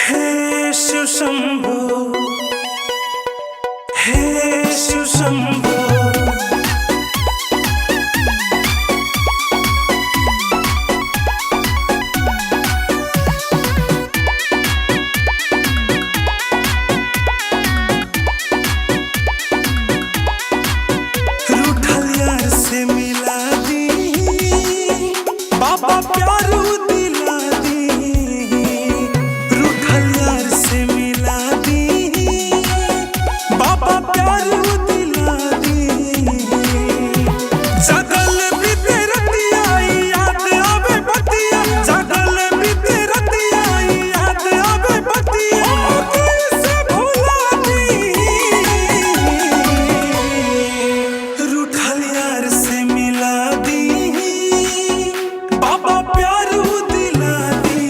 हे शिव शंभो, हे शिव शंभो। रूठल यार से मिला दी, बाबा प्यारू दिला दी। रूठल यार से मिला दी, बाबा प्यारू दिला दी। जगल बीते रतिया याद आवे बतिया, जगल बीते रतिया याद आवे बतिया। कैसे भुला दी, रूठल यार से मिला दी, बाबा प्यारू दिला दी।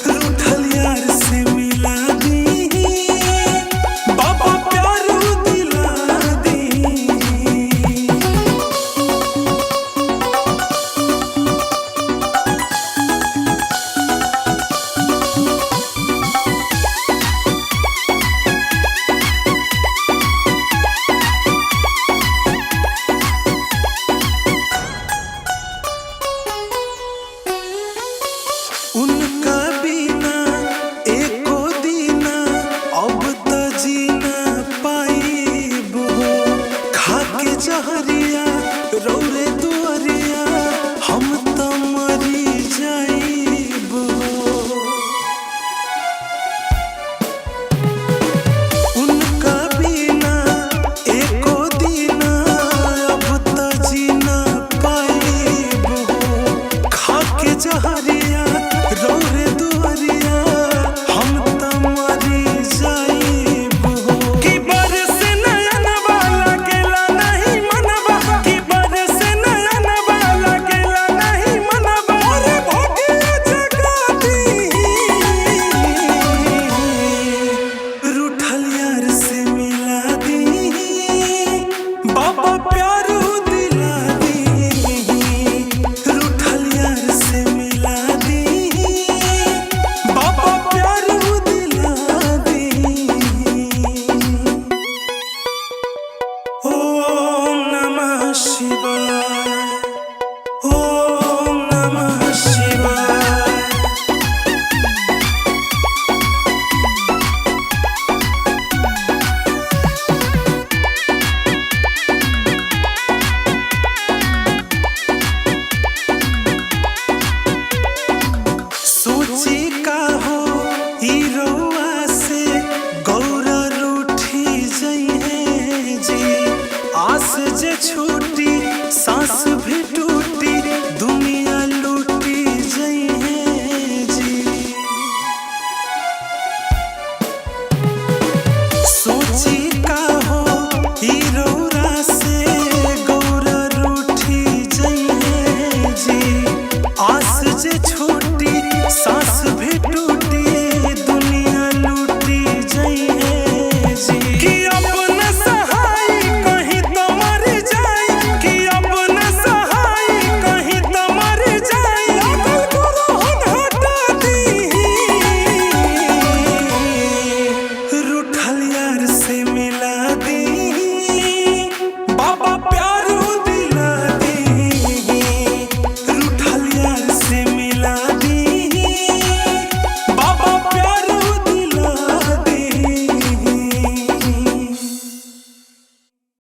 रूठल यार से मिला दी, बाबा प्यारू दिला दी। उनका बिना एको दीना अब त जीना पाइब हो। खाके जहरिया रौरे दुआरिया हम त मरी जाइब हो। उनका बिना एको दीना अब त जीना पाइब हो। खाके जहरिया रौरे दुआरिया हम त मरी जाइब हो। कि बरस नयनवा लागेला नहीं मनवा, कि बरस नयनवा लागेला नहीं मनवा। अरे भोगिया जगा दी, रूठल यार से मिला दी, बाबा प्यारू दिला दी। रूठल यार से मिला दी, बाबा प्यारू दिला दी। ओम नमः शिवाय, ओम नमः शिवाय। सोची का हो ई रउआ से गौरा रूठी जइहे जी। आस जे छूटी सांस भी टूटी, दुनिया लूटी जइहे जी। सोची का हो ई रउआ से गौरा रूठी जइहे जी। आस जे छूटी सांस